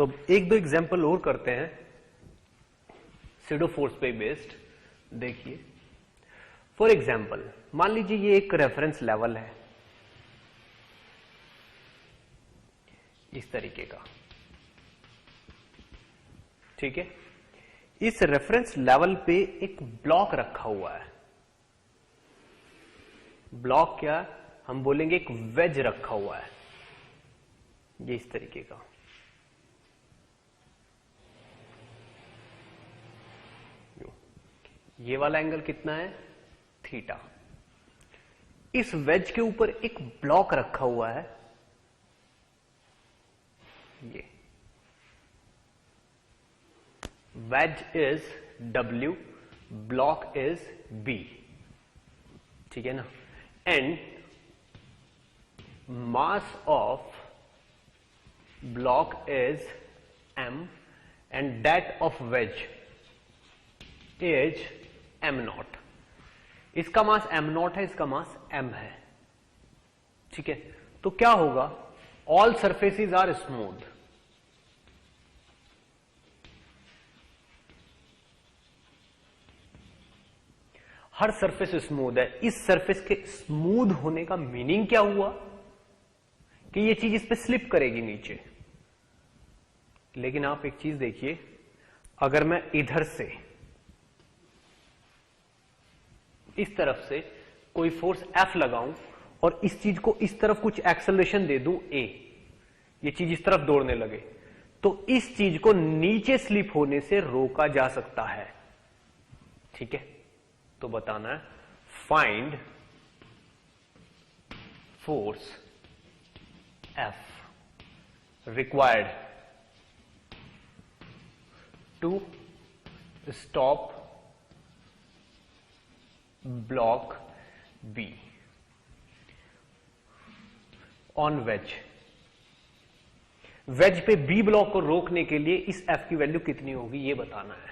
तो एक दो एग्जांपल और करते हैं स्यूडो फोर्स पे बेस्ड। देखिए फॉर एग्जांपल मान लीजिए ये एक रेफरेंस लेवल है इस तरीके का, ठीक है। इस रेफरेंस लेवल पे एक ब्लॉक रखा हुआ है। ब्लॉक क्या, हम बोलेंगे एक वेज रखा हुआ है, ये इस तरीके का। ये वाला एंगल कितना है, थीटा। इस वेज के ऊपर एक ब्लॉक रखा हुआ है, ये wedge is W, block is B, ठीक है ना। And mass of block is M and that of wedge is M0। इसका मास M0 है, इसका मास M है, ठीक है। तो क्या होगा, ऑल सरफेसेस आर स्मूथ। हर सरफेस स्मूथ है। इस सरफेस के स्मूथ होने का मीनिंग क्या हुआ कि ये चीज इस पे स्लिप करेगी नीचे। लेकिन आप एक चीज देखिए, अगर मैं इधर से इस तरफ से कोई फोर्स F लगाऊं और इस चीज को इस तरफ कुछ एक्सेलरेशन दे दूं A, ये चीज इस तरफ दौड़ने लगे, तो इस चीज को नीचे स्लिप होने से रोका जा सकता है, ठीक है। तो बताना है find force F required to stop block B on wedge. Wedge पे B ब्लॉक को रोकने के लिए इस F की वैल्यू कितनी होगी ये बताना है।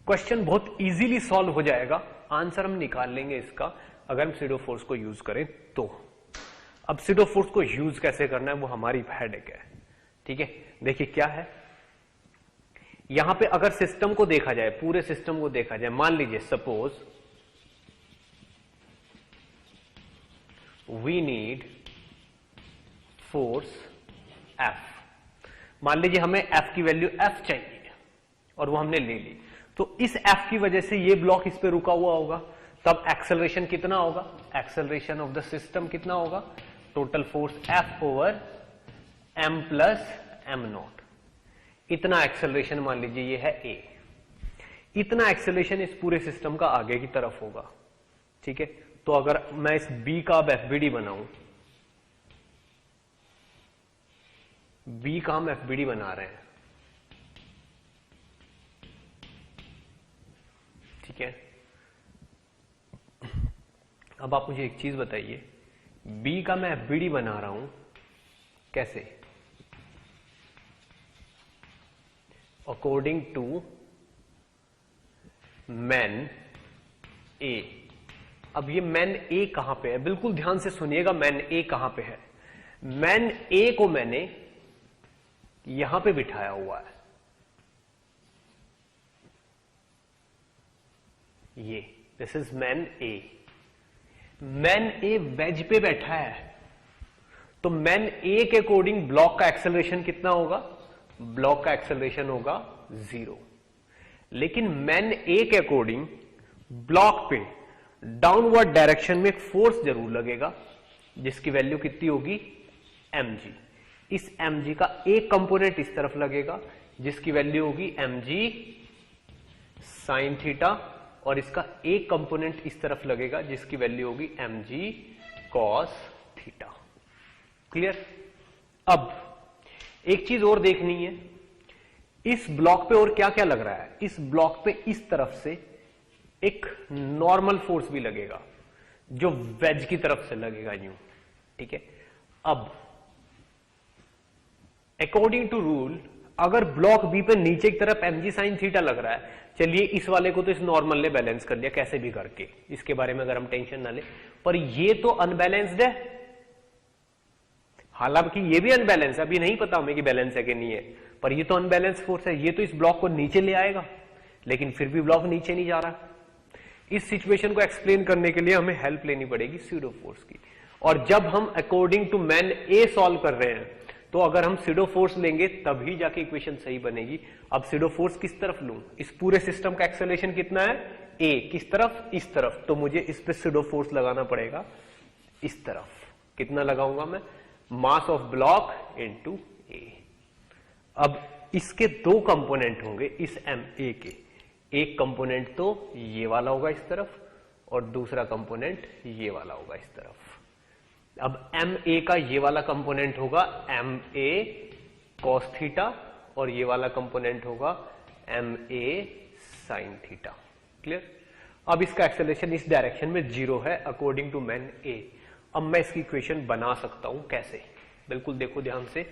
क्वेश्चन बहुत इजीली सॉल्व हो जाएगा, आंसर हम निकाल लेंगे इसका अगर हम स्यूडो फोर्स को यूज करें तो। अब स्यूडो फोर्स को यूज कैसे करना है वो हमारी हेडेक है, ठीक है। देखिए क्या है, यहां पे अगर सिस्टम को देखा जाए, पूरे सिस्टम को देखा जाए, मान लीजिए suppose we need force F। मान लीजिए हमें F की वैल्यू F चाहिए और वो हमने ले ली, तो इस F की वजह से ये ब्लॉक इस पे रुका हुआ होगा, तब एक्सेलरेशन कितना होगा, एक्सेलरेशन ऑफ द सिस्टम कितना होगा, total force F over M plus M0। इतना एक्सेलरेशन मान लीजिए ये है A, इतना एक्सेलरेशन इस पूरे सिस्टम का आगे की तरफ होगा, ठीक है। तो अगर मैं इस B का अब FBD बनाऊं, B का हम FBD बना रहे हैं, ठीक है। अब आप मुझे एक चीज बताइए, B का मैं FBD बना रहा हूं कैसे, अकॉर्डिंग टू मैन A। अब ये मैन A कहां पे है, बिल्कुल ध्यान से सुनिएगा, मैन A कहां पे है। मैन A को मैंने यहां पे बिठाया हुआ है, ये this is man A। Man A wedge पे बैठा है, तो मैन A के अकॉर्डिंग ब्लॉक का एक्सेलरेशन कितना होगा, ब्लॉक का एक्सेलरेशन होगा 0। लेकिन मैन A के अकॉर्डिंग ब्लॉक पे डाउनवर्ड डायरेक्शन में एक फोर्स जरूर लगेगा, जिसकी वैल्यू कितनी होगी, mg। इस mg का एक कंपोनेंट इस तरफ लगेगा, जिसकी वैल्यू होगी mg साइन थीटा, और इसका एक कंपोनेंट इस तरफ लगेगा, जिसकी वैल्यू होगी mg cos थीटा। क्लियर। अब एक चीज और देखनी है, इस ब्लॉक पे और क्या क्या लग रहा है, इस ब्लॉक पे इस तरफ से एक नॉर्मल फोर्स भी लगेगा, जो वेज की तरफ से लगेगा यूं, ठीक है। अब अकॉर्डिंग टू रूल, अगर ब्लॉक बी पे नीचे की तरफ mg साइन थीटा लग रहा है, चलिए इस वाले को तो इस नॉर्मल ने बैलेंस कर लिया कैसे भी करके, इसके बारे में अगर हम टेंशन ना ले, पर ये तो अनबैलेंस्ड है, हालांकि ये भी अनबैलेंस है, अभी नहीं पता हमें कि बैलेंस है कि नहीं है, पर ये तो अनबैलेंस फोर्स है, ये तो इस ब्लॉक को नीचे ले आएगा, लेकिन फिर भी ब्लॉक नीचे नहीं जा रहा। इस सिचुएशन को एक्सप्लेन करने के लिए हमें हेल्प लेनी पड़ेगी स्यूडो फोर्स की। और जब हम according to man A solve कर रहे हैं, तो अगर हम स्यूडो फोर्स लेंगे तभी जाके इक्वेशन सही बनेगी। अब स्यूडो फोर्स किस तरफ लूं? इस पूरे सिस्टम का एक्सेलरेशन कितना है? ए। किस तरफ? इस तरफ। तो मुझे इस पे स्यूडो फोर्स लगाना पड़ेगा इस तरफ। कितना लगाऊंगा मैं? मास ऑफ ब्लॉक इनटू ए। अब इसके दो कंपोनेंट होंगे इस एम ए के। एक कंपोनेंट तो ये वाला होगा इस तरफ, और दूसरा कंपोनेंट ये वाला होगा इस तरफ। अब एम ए का ये वाला कंपोनेंट होगा एम ए कॉस थीटा, और ये वाला कंपोनेंट होगा M A sine theta. Clear? अब इसका एक्सेलरेशन इस डायरेक्शन में 0 है अकॉर्डिंग टू मैन ए। अब मैं इसकी इक्वेशन बना सकता हूं कैसे? बिल्कुल देखो ध्यान से।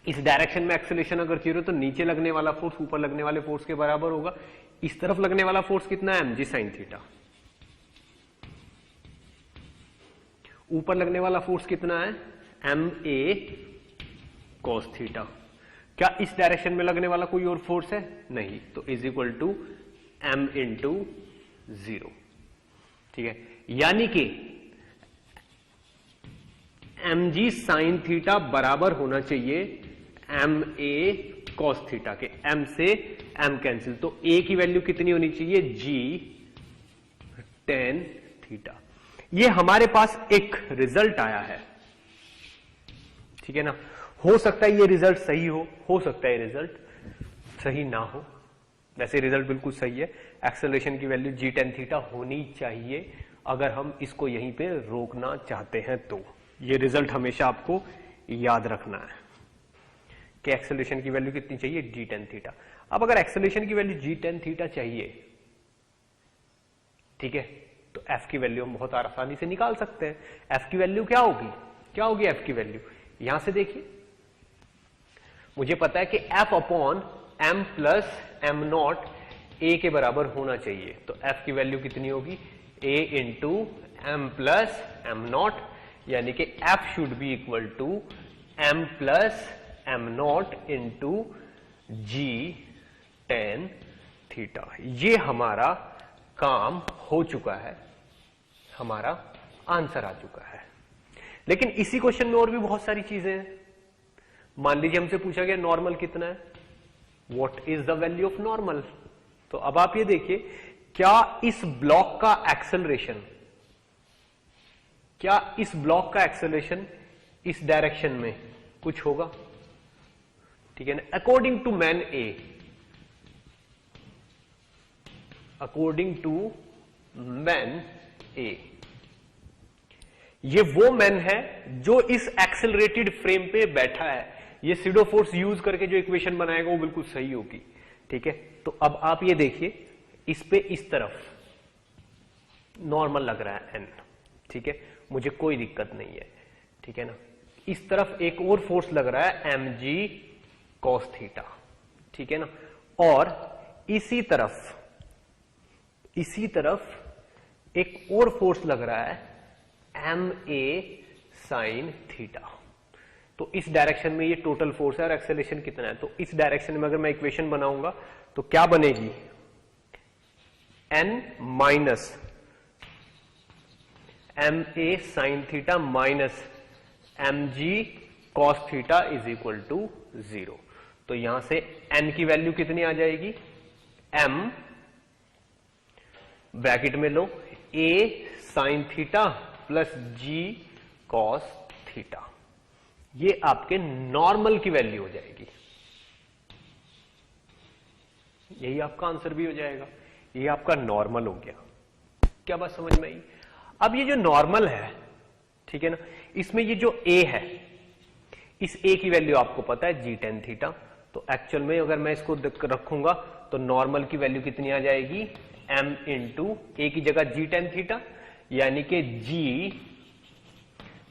इस डायरेक्शन में एक्सेलरेशन अगर 0 तो नीचे लगने वाला फोर्स ऊपर लगने वाले फोर्स के बराबर होगा। इस तरफ लगने वाला फोर्स कितना है? M G sine theta. ऊपर लगने वाला फोर्स कितना है? M A cos theta. क्या इस डायरेक्शन में लगने वाला कोई और फोर्स है? नहीं। तो is equal to M into 0। ठीक है, यानी कि एम जी साइन थीटा बराबर होना चाहिए एम ए कॉस थीटा के। एम से एम कैंसिल, तो ए की वैल्यू कितनी होनी चाहिए? जी टेन थीटा। ये हमारे पास एक रिजल्ट आया है, ठीक है ना। हो सकता है ये रिजल्ट सही हो सकता है ये रिजल्ट सही ना हो। वैसे रिजल्ट बिल्कुल सही है। एक्सेलरेशन की वैल्यू जी टेन थीटा होनी चाहिए अगर हम इसको यहीं पे रोकना चाहते हैं। तो ये रिजल्ट हमेशा आपको याद रखना है कि एक्सेलरेशन की वैल्यू कितनी चाहिए? जी टेन थीटा। अब अगर एक्सेलरेशन की वैल्यू जी टेन थीटा चाहिए, ठीक है, तो एफ की वैल्यू हम बहुत आसानी से निकाल सकते हैं। एफ की वैल्यू क्या होगी? क्या होगी एफ की वैल्यू? यहां से देखिए, मुझे पता है कि F upon M plus M naught A के बराबर होना चाहिए। तो एफ की वैल्यू कितनी होगी? A into M plus M naught, यानी कि F should be equal to M plus M naught into G tan theta. ये हमारा काम हो चुका है, हमारा आंसर आ चुका है। लेकिन इसी क्वेश्चन में और भी बहुत सारी चीजें हैं। मान लीजिए हमसे पूछा गया नॉर्मल कितना है, what is the value of normal. तो अब आप ये देखिए, क्या इस ब्लॉक का एक्सेलरेशन, क्या इस ब्लॉक का एक्सेलरेशन इस डायरेक्शन में कुछ होगा? ठीक है ना। According to man A, according to man A, ये वो मैन है जो इस एक्सेलरेटेड फ्रेम पे बैठा है। ये स्यूडो फोर्स यूज करके जो इक्वेशन बनाएगा वो बिल्कुल सही होगी। ठीक है, तो अब आप ये देखिए, इस पे इस तरफ नॉर्मल लग रहा है एन, ठीक है, मुझे कोई दिक्कत नहीं है, ठीक है ना। इस तरफ एक और फोर्स लग रहा है एम जी कॉस थीटा, ठीक है ना। और इसी तरफ एक और फोर्स लग रहा है एम ए साइन थीटा। तो इस डायरेक्शन में ये टोटल फोर्स है और एक्सेलरेशन कितना है। तो इस डायरेक्शन में अगर मैं इक्वेशन बनाऊंगा तो क्या बनेगी? N minus M A sine theta minus M G cos theta is equal to 0। तो यहां से एन की वैल्यू कितनी आ जाएगी? एम ब्रैकेट में लो ए sine theta plus G cos theta, ये आपके नॉर्मल की वैल्यू हो जाएगी। यही आपका आंसर भी हो जाएगा। ये आपका नॉर्मल हो गया। क्या बात समझ में आई? अब ये जो नॉर्मल है, ठीक है ना, इसमें ये जो ए है, इस ए की वैल्यू आपको पता है जी टेन थीटा। तो एक्चुअल में अगर मैं इसको रखूंगा तो नॉर्मल की वैल्यू कितनी आ जाएगी? एम इंटू ए की जगह जी टेन थीटा, यानी कि G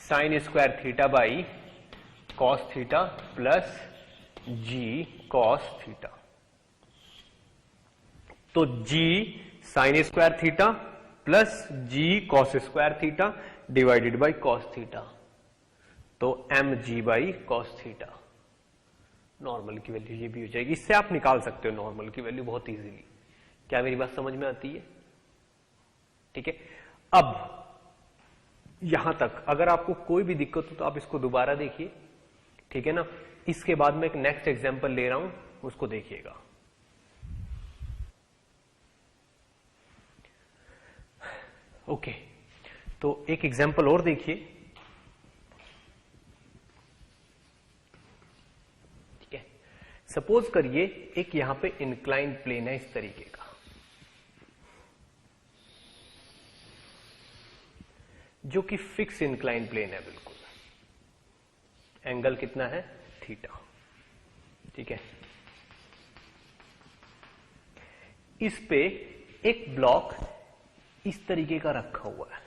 sine square theta by cos theta plus G cos theta. तो G sine square theta plus G cos square theta divided by cos theta. तो mg by cos theta, normal की value ये भी हो जाएगी। इससे आप निकाल सकते हो नॉर्मल की वैल्यू बहुत इजीली। क्या मेरी बात समझ में आती है? ठीक है। अब यहां तक अगर आपको कोई भी दिक्कत हो तो आप इसको दोबारा देखिए, ठीक है ना। इसके बाद मैं एक नेक्स्ट एग्जांपल ले रहा हूं, उसको देखिएगा। ओके, तो एक एग्जांपल और देखिए, ठीक है। सपोज करिए एक यहां पे इंक्लाइंड प्लेन है इस तरीके का, जो कि फिक्स इंक्लाइन प्लेन है बिल्कुल। एंगल कितना है? थीटा, ठीक है। इस पे एक ब्लॉक इस तरीके का रखा हुआ है,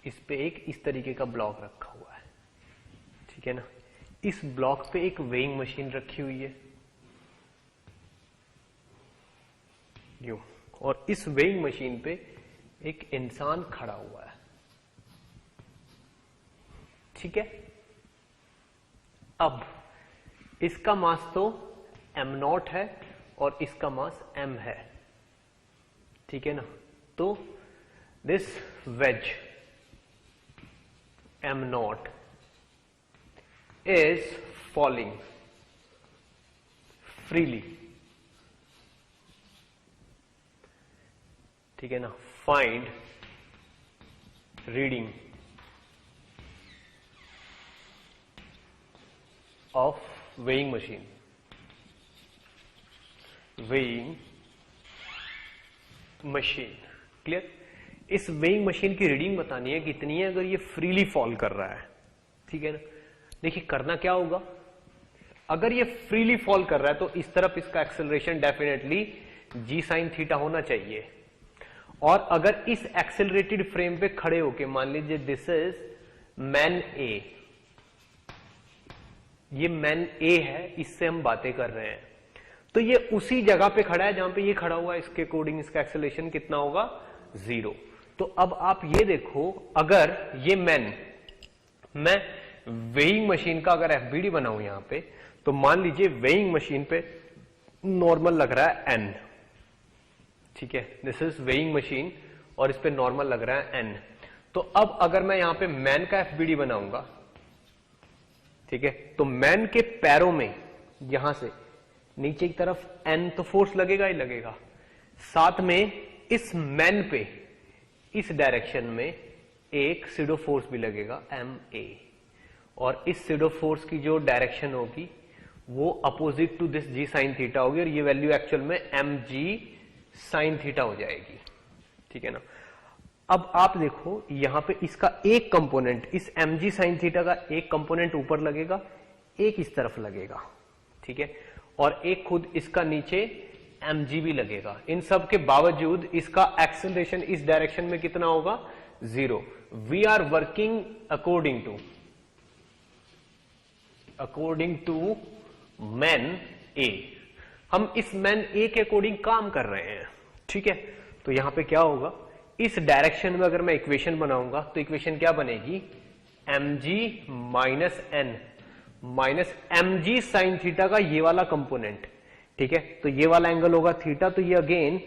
इस पे एक इस तरीके का ब्लॉक रखा हुआ है, ठीक है ना। इस ब्लॉक पे एक वेइंग मशीन रखी हुई है यूं, और इस वेइंग मशीन पे एक इंसान खड़ा हुआ है, ठीक है। अब इसका मास तो m0 है और इसका मास m है, ठीक है ना। तो this wedge m0 is falling freely, ठीक है ना। Find reading of weighing machine, weighing machine, clear. इस वेइंग मशीन की रीडिंग बतानी है कितनी है अगर ये फ्रीली फॉल कर रहा है, ठीक है ना। देखिए करना क्या होगा, अगर ये फ्रीली फॉल कर रहा है तो इस तरफ इसका एक्सेलरेशन डेफिनेटली जी साइन थीटा होना चाहिए, और अगर इस एक्सेलरेटेड फ्रेम पे खड़े होके मान लीजिए दिस इज मैन ए, ये मैन ए है, इससे हम बातें कर रहे हैं, तो ये उसी जगह पे खड़ा है जहां पे ये खड़ा हुआ है, इसके अकॉर्डिंग इसका एक्सेलरेशन कितना होगा? 0। तो अब आप ये देखो, अगर ये मैं वेइंग मशीन का अगर एफबीडी बनाऊं यहां पे, तो मान लीजिए वेइंग मशीन पे नॉर्मल लग रहा है n, ठीक है। दिस इज वेइंग मशीन और इस पे नॉर्मल लग रहा है n। तो अब अगर मैं यहां पे मैन का एफबीडी बनाऊंगा, ठीक है, तो मैन के पैरों में यहां से नीचे की तरफ n तो फोर्स लगेगा ही लगेगा, साथ में इस मैन पे इस डायरेक्शन में एक सीडो फोर्स भी लगेगा ma, और इस सीडो फोर्स की जो डायरेक्शन होगी वो opposite to this G sine theta होगी, और ये वैल्यू एक्चुअल में mg साइन थीटा हो जाएगी, ठीक है ना। अब आप देखो यहां पे इसका एक कंपोनेंट, इस mg साइन थीटा का एक कंपोनेंट ऊपर लगेगा, एक इस तरफ लगेगा, ठीक है, और एक खुद इसका नीचे mg भी लगेगा। इन सब के बावजूद इसका एक्सेलरेशन इस डायरेक्शन में कितना होगा? 0। We are working according to man A, हम इस मैन ए के अकॉर्डिंग काम कर रहे हैं, ठीक है। तो यहां पे क्या होगा, इस डायरेक्शन में अगर मैं इक्वेशन बनाऊंगा तो इक्वेशन क्या बनेगी? mg minus n minus mg sine theta का ये वाला कंपोनेंट, ठीक है। तो ये वाला एंगल होगा थीटा, तो ये again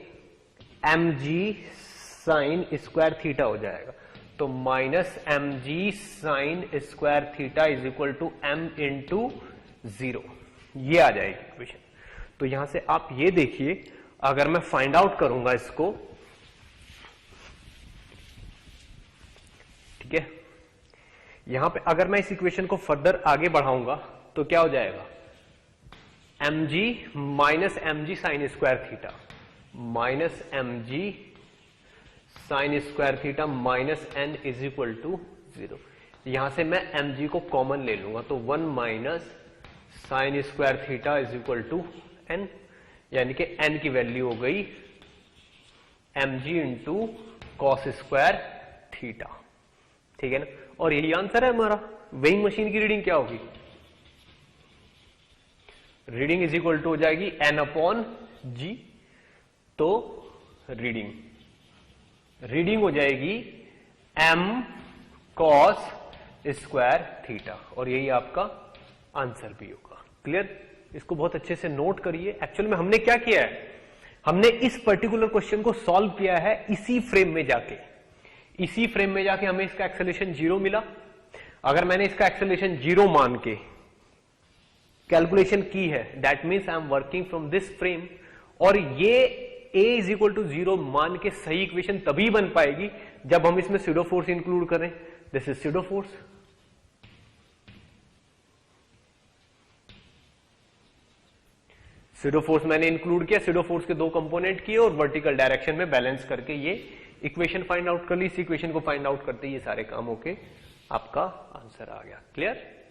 mg sine square theta हो जाएगा। तो minus mg sine square theta is equal to m into 0, ये आ जाएगी इक्वेशन। तो यहां से आप ये देखिए, अगर मैं फाइंड आउट करूंगा इसको, ठीक है, यहां पे अगर मैं इस इक्वेशन को फर्दर आगे बढ़ाऊंगा तो क्या हो जाएगा? mg minus mg sine square theta minus mg sine square theta minus n is equal to 0। यहां से मैं mg को कॉमन ले लूंगा, तो 1 minus sine square theta is equal to n, यानी कि n की वैल्यू हो गई mg into cos square theta, ठीक है ना। और यही आंसर है हमारा। वेइंग मशीन की रीडिंग क्या होगी? रीडिंग इज इक्वल टू हो जाएगी n अपॉन जी, तो रीडिंग हो जाएगी m cos स्क्वायर थीटा, और यही आपका आंसर भी होगा। क्लियर? इसको बहुत अच्छे से नोट करिए। एक्चुअल में हमने क्या किया है, हमने इस पर्टिकुलर क्वेश्चन को सॉल्व किया है इसी फ्रेम में जाके, हमें इसका एक्सेलरेशन 0 मिला। अगर मैंने इसका एक्सेलरेशन 0 मान के कैलकुलेशन की है, that means I am working from this frame, और ये a इज इक्वल टू 0 मान के सही इक्वेशन तभी बन पाएगी जब हम इसमें स्यूडो फोर्स इंक्लूड करें। This is pseudo force. Pseudo force मैंने इंक्लूड किया, स्यूडो फोर्स के दो कंपोनेंट किए और वर्टिकल डायरेक्शन में बैलेंस करके ये इक्वेशन फाइंड आउट कर ली। इस इक्वेशन को फाइंड आउट करते ही ये सारे काम होके आपका आंसर आ गया। क्लियर?